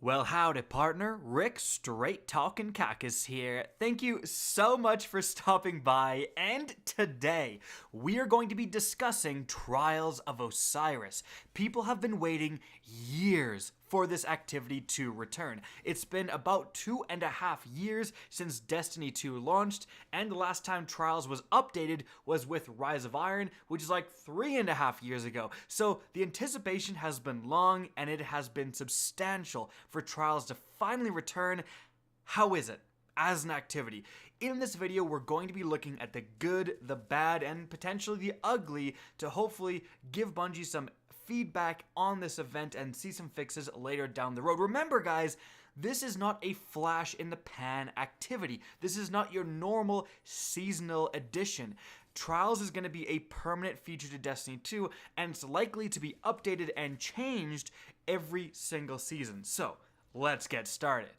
Well, howdy, partner. Rick, straight talking Kackis here. Thank you so much for stopping by. And today, we are going to be discussing Trials of Osiris. People have been waiting years for this activity to return. It's been about 2.5 years since Destiny 2 launched, and the last time Trials was updated was with Rise of Iron, which is like 3.5 years ago. So the anticipation has been long, and it has been substantial for Trials to finally return. How is it as an activity? In this video, we're going to be looking at the good, the bad, and potentially the ugly to hopefully give Bungie some feedback on this event and see some fixes later down the road. Remember, guys, this is not a flash in the pan activity. This is not your normal seasonal edition. Trials is going to be a permanent feature to Destiny 2, and it's likely to be updated and changed every single season. So, let's get started.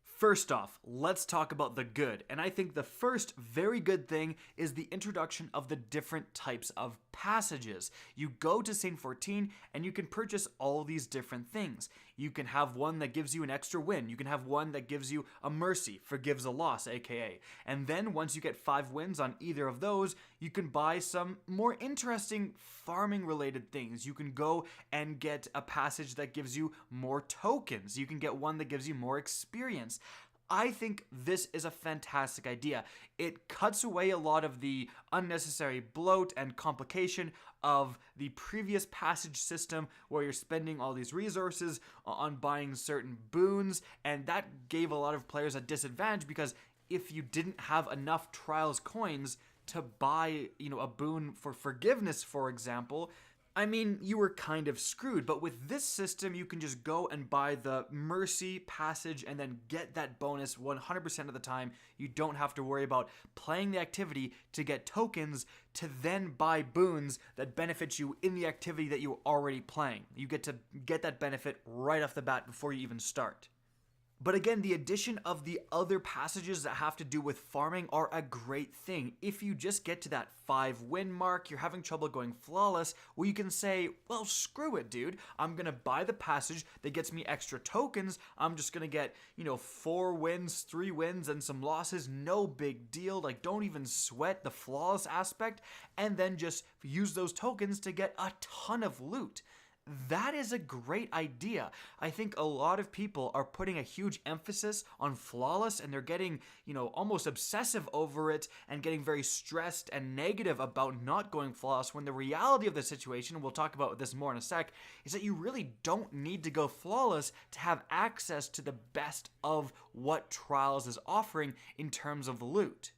First off, let's talk about the good, and I think the first very good thing is the introduction of the different types of passages. You go to Saint 14 and you can purchase all these different things. You can have one that gives you an extra win. You can have one that gives you a mercy, forgives a loss, aka. And then once you get 5 wins on either of those, you can buy some more interesting farming related things. You can go and get a passage that gives you more tokens. You can get one that gives you more experience. I think this is a fantastic idea. It cuts away a lot of the unnecessary bloat and complication of the previous passage system where you're spending all these resources on buying certain boons, and that gave a lot of players a disadvantage because if you didn't have enough Trials coins to buy, a boon for forgiveness, for example, I mean, you were kind of screwed, but with this system, you can just go and buy the Mercy passage and then get that bonus 100% of the time. You don't have to worry about playing the activity to get tokens to then buy boons that benefit you in the activity that you're already playing. You get to get that benefit right off the bat before you even start. But again, the addition of the other passages that have to do with farming are a great thing. If you just get to that 5 win mark, you're having trouble going flawless, well, you can say, well, screw it, dude. I'm going to buy the passage that gets me extra tokens. I'm just going to get, 4 wins, 3 wins, and some losses. No big deal. Like, don't even sweat the flawless aspect. And then just use those tokens to get a ton of loot. That is a great idea. I think a lot of people are putting a huge emphasis on flawless and they're getting, almost obsessive over it and getting very stressed and negative about not going flawless when the reality of the situation, and we'll talk about this more in a sec, is that you really don't need to go flawless to have access to the best of what Trials is offering in terms of loot.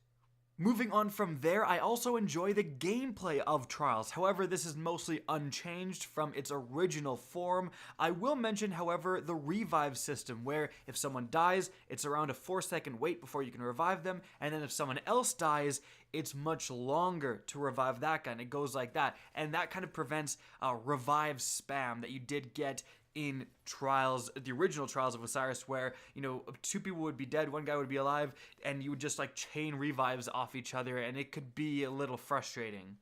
Moving on from there, I also enjoy the gameplay of Trials. However, this is mostly unchanged from its original form. I will mention, however, the revive system, where if someone dies, it's around a 4-second wait before you can revive them, and then if someone else dies, it's much longer to revive that guy, and it goes like that. And that kind of prevents revive spam that you did get in Trials, the original Trials of Osiris, where, 2 people would be dead, 1 guy would be alive, and you would just like chain revives off each other, and it could be a little frustrating.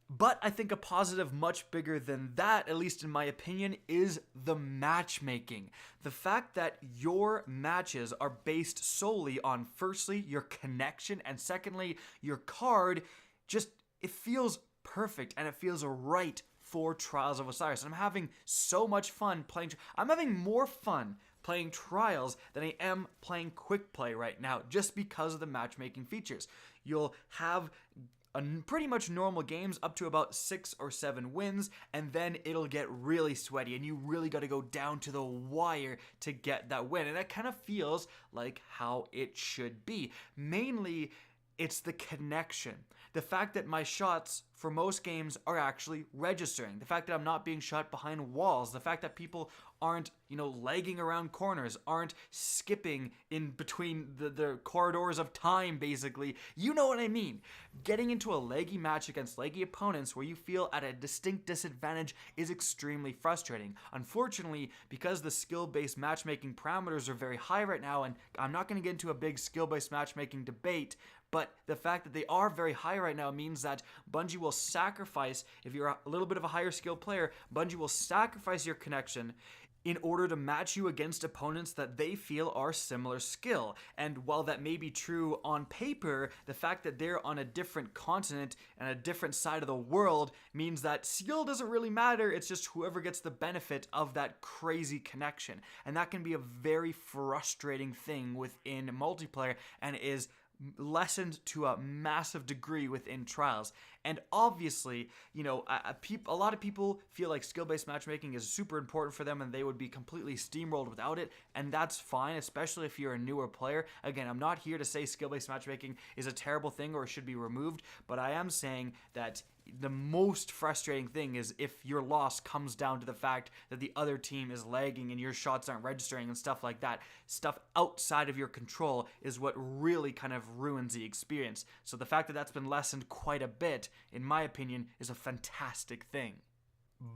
But I think a positive much bigger than that, at least in my opinion, is the matchmaking. The fact that your matches are based solely on, firstly, your connection, and secondly, your card, it feels perfect, and it feels right for Trials of Osiris. And I'm having so much fun playing. I'm having more fun playing Trials than I am playing Quick Play right now, just because of the matchmaking features. You'll have pretty much normal games up to about 6 or 7 wins, and then it'll get really sweaty, and you really got to go down to the wire to get that win. And that kind of feels like how it should be. Mainly, it's the connection. The fact that my shots for most games are actually registering. The fact that I'm not being shot behind walls. The fact that people aren't, lagging around corners, aren't skipping in between the corridors of time, basically. You know what I mean. Getting into a laggy match against laggy opponents where you feel at a distinct disadvantage is extremely frustrating. Unfortunately, because the skill-based matchmaking parameters are very high right now, and I'm not going to get into a big skill-based matchmaking debate, but the fact that they are very high right now means that Bungie will sacrifice, if you're a little bit of a higher skill player, Bungie will sacrifice your connection in order to match you against opponents that they feel are similar skill. And while that may be true on paper, the fact that they're on a different continent and a different side of the world means that skill doesn't really matter. It's just whoever gets the benefit of that crazy connection. And that can be a very frustrating thing within multiplayer, and is lessened to a massive degree within Trials. And obviously, you know, a lot of people feel like skill-based matchmaking is super important for them and they would be completely steamrolled without it, and that's fine, especially if you're a newer player. Again, I'm not here to say skill-based matchmaking is a terrible thing or should be removed, but I am saying that the most frustrating thing is if your loss comes down to the fact that the other team is lagging and your shots aren't registering and stuff like that. Stuff outside of your control is what really kind of ruins the experience. So the fact that that's been lessened quite a bit, in my opinion, is a fantastic thing.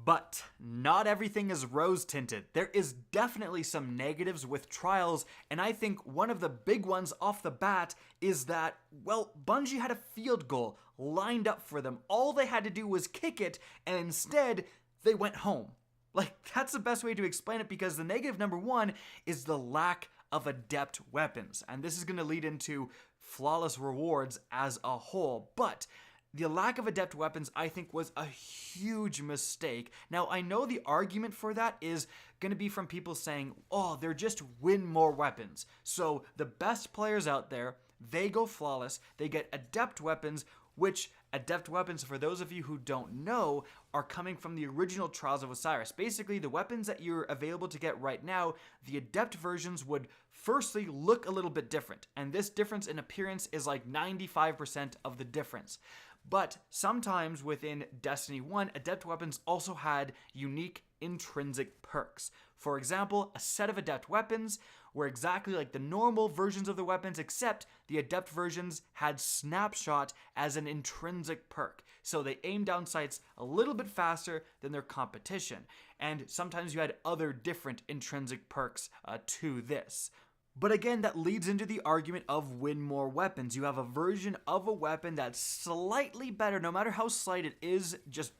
But not everything is rose-tinted. There is definitely some negatives with Trials, and I think one of the big ones off the bat is that, well, Bungie had a field goal lined up for them. All they had to do was kick it, and instead, they went home. Like, that's the best way to explain it, because the negative number one is the lack of adept weapons, and this is going to lead into flawless rewards as a whole, but the lack of adept weapons, I think, was a huge mistake. Now, I know the argument for that is going to be from people saying, oh, they're just win more weapons. So the best players out there, they go flawless, they get adept weapons, which adept weapons, for those of you who don't know, are coming from the original Trials of Osiris. Basically, the weapons that you're available to get right now, the adept versions would firstly look a little bit different. And this difference in appearance is like 95% of the difference. But sometimes within Destiny 1, adept weapons also had unique intrinsic perks. For example, a set of adept weapons were exactly like the normal versions of the weapons, except the adept versions had snapshot as an intrinsic perk. So they aimed down sights a little bit faster than their competition. And sometimes you had other different intrinsic perks to this. But again, that leads into the argument of win more weapons. You have a version of a weapon that's slightly better, no matter how slight it is, just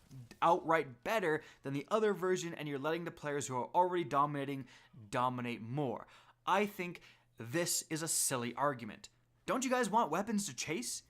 outright better than the other version, and you're letting the players who are already dominating dominate more. I think this is a silly argument. Don't you guys want weapons to chase?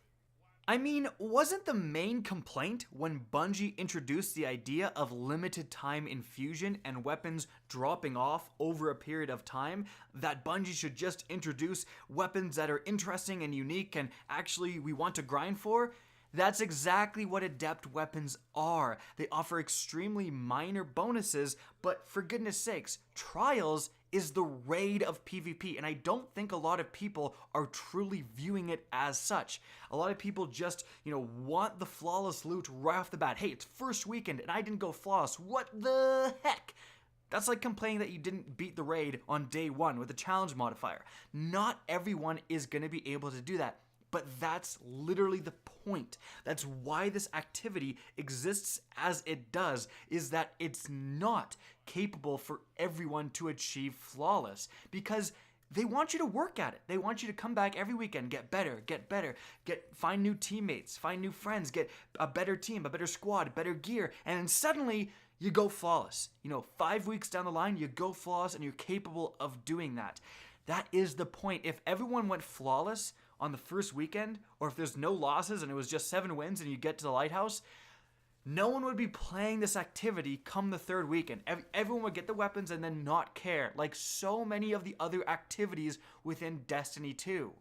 I mean, wasn't the main complaint when Bungie introduced the idea of limited time infusion and weapons dropping off over a period of time that Bungie should just introduce weapons that are interesting and unique and actually we want to grind for? That's exactly what adept weapons are. They offer extremely minor bonuses, but for goodness sakes, Trials is the raid of PvP, and I don't think a lot of people are truly viewing it as such. A lot of people just, want the flawless loot right off the bat. Hey, it's first weekend and I didn't go flawless. What the heck? That's like complaining that you didn't beat the raid on day one with the challenge modifier. Not everyone is going to be able to do that. But that's literally the point. That's why this activity exists as it does, is that it's not capable for everyone to achieve flawless, because they want you to work at it. They want you to come back every weekend, get better, find new teammates, find new friends, get a better team, a better squad, better gear, and then suddenly you go flawless. 5 weeks down the line, you go flawless and you're capable of doing that. That is the point. If everyone went flawless on the first weekend, or if there's no losses and it was just 7 wins and you get to the lighthouse, no one would be playing this activity come the third weekend. Everyone would get the weapons and then not care, like so many of the other activities within Destiny 2.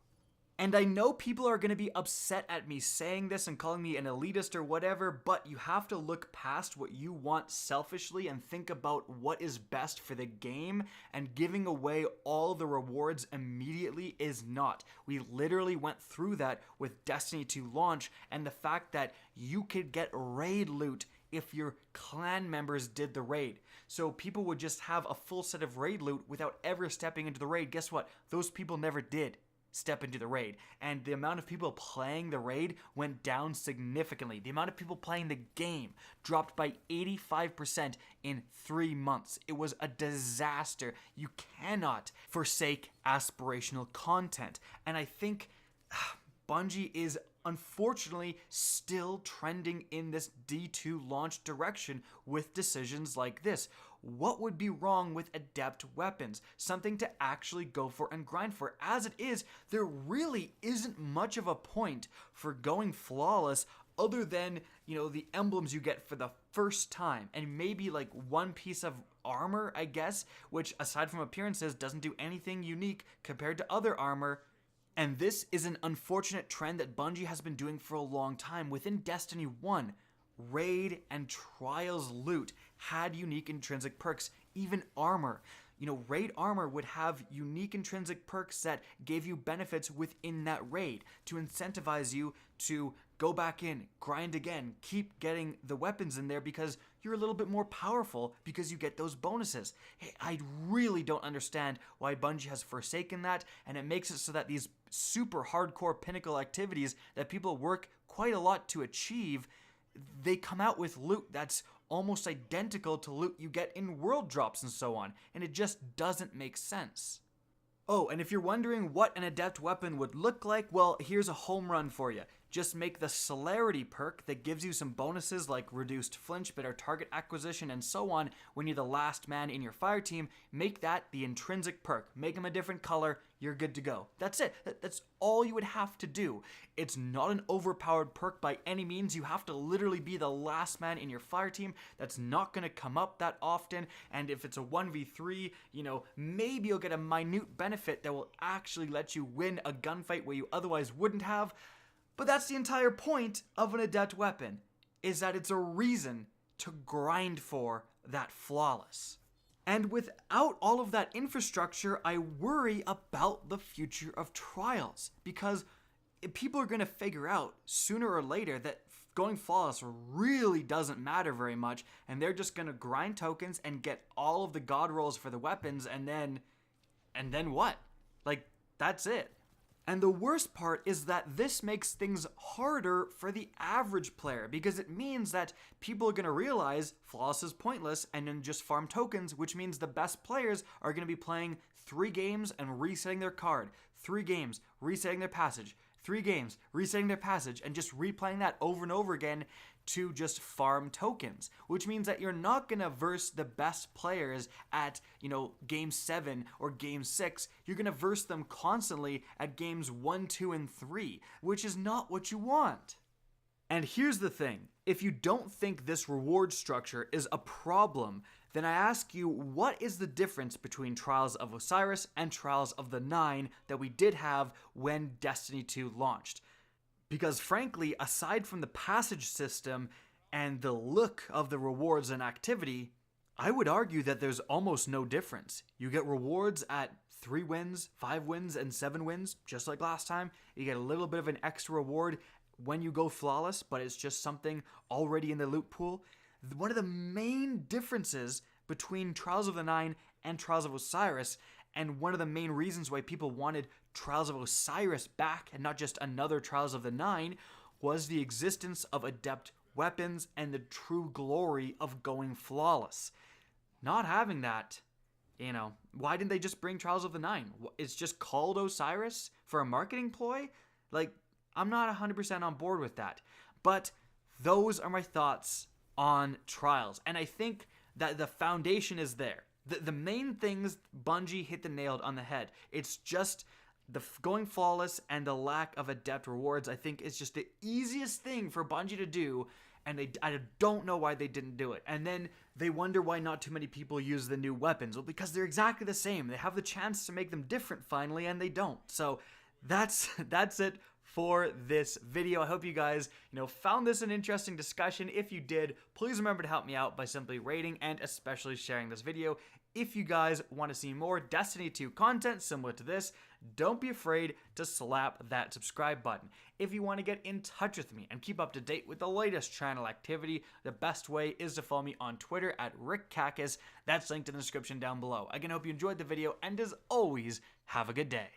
And I know people are going to be upset at me saying this and calling me an elitist or whatever, but you have to look past what you want selfishly and think about what is best for the game, and giving away all the rewards immediately is not. We literally went through that with Destiny 2 launch, and the fact that you could get raid loot if your clan members did the raid. So people would just have a full set of raid loot without ever stepping into the raid. Guess what? Those people never did step into the raid, and the amount of people playing the raid went down significantly. The amount of people playing the game dropped by 85% in 3 months. It was a disaster. You cannot forsake aspirational content, and I think Bungie is unfortunately still trending in this D2 launch direction with decisions like this. What would be wrong with adept weapons? Something to actually go for and grind for. As it is, there really isn't much of a point for going flawless other than, the emblems you get for the first time, and maybe like one piece of armor, I guess, which aside from appearances doesn't do anything unique compared to other armor. And this is an unfortunate trend that Bungie has been doing for a long time. Within Destiny 1, Raid and Trials loot had unique intrinsic perks, even armor. Raid armor would have unique intrinsic perks that gave you benefits within that raid to incentivize you to go back in, grind again, keep getting the weapons in there because you're a little bit more powerful because you get those bonuses. Hey, I really don't understand why Bungie has forsaken that, and it makes it so that these super hardcore pinnacle activities that people work quite a lot to achieve, they come out with loot that's almost identical to loot you get in world drops and so on, and it just doesn't make sense. Oh, and if you're wondering what an adept weapon would look like, well, here's a home run for you. Just make the celerity perk that gives you some bonuses like reduced flinch, better target acquisition, and so on when you're the last man in your fire team. Make that the intrinsic perk. Make them a different color, you're good to go. That's it. That's all you would have to do. It's not an overpowered perk by any means. You have to literally be the last man in your fire team. That's not going to come up that often, and if it's a 1v3, maybe you'll get a minute benefit that will actually let you win a gunfight where you otherwise wouldn't have. But that's the entire point of an adept weapon, is that it's a reason to grind for that flawless. And without all of that infrastructure, I worry about the future of Trials, because people are going to figure out sooner or later that going flawless really doesn't matter very much, and they're just going to grind tokens and get all of the god rolls for the weapons, and then what? Like, that's it. And the worst part is that this makes things harder for the average player, because it means that people are going to realize flawless is pointless and then just farm tokens, which means the best players are going to be playing 3 games and resetting their card, 3 games, resetting their passage, 3 games, resetting their passage, and just replaying that over and over again to just farm tokens, which means that you're not going to verse the best players at, game 7 or game 6. You're going to verse them constantly at games 1, 2, and 3, which is not what you want. And here's the thing. If you don't think this reward structure is a problem, then I ask you, what is the difference between Trials of Osiris and Trials of the Nine that we did have when Destiny 2 launched? Because frankly, aside from the passage system and the look of the rewards and activity, I would argue that there's almost no difference. You get rewards at 3 wins, 5 wins, and 7 wins, just like last time. You get a little bit of an extra reward when you go flawless, but it's just something already in the loot pool. One of the main differences between Trials of the Nine and Trials of Osiris, and one of the main reasons why people wanted Trials of Osiris back and not just another Trials of the Nine, was the existence of adept weapons and the true glory of going flawless. Not having that, why didn't they just bring Trials of the Nine? It's just called Osiris for a marketing ploy? I'm not 100% on board with that. But those are my thoughts on Trials, and I think that the foundation is there. The main things, Bungie hit the nail on the head. It's just the going flawless and the lack of adept rewards, I think, is just the easiest thing for Bungie to do, and I don't know why they didn't do it. And then they wonder why not too many people use the new weapons. Well, because they're exactly the same. They have the chance to make them different finally, and they don't. So that's it for this video. I hope you guys, found this an interesting discussion. If you did, please remember to help me out by simply rating and especially sharing this video. If you guys want to see more Destiny 2 content similar to this, don't be afraid to slap that subscribe button. If you want to get in touch with me and keep up to date with the latest channel activity, the best way is to follow me on Twitter at @RickKackis. That's linked in the description down below. Again, I hope you enjoyed the video, and as always, have a good day.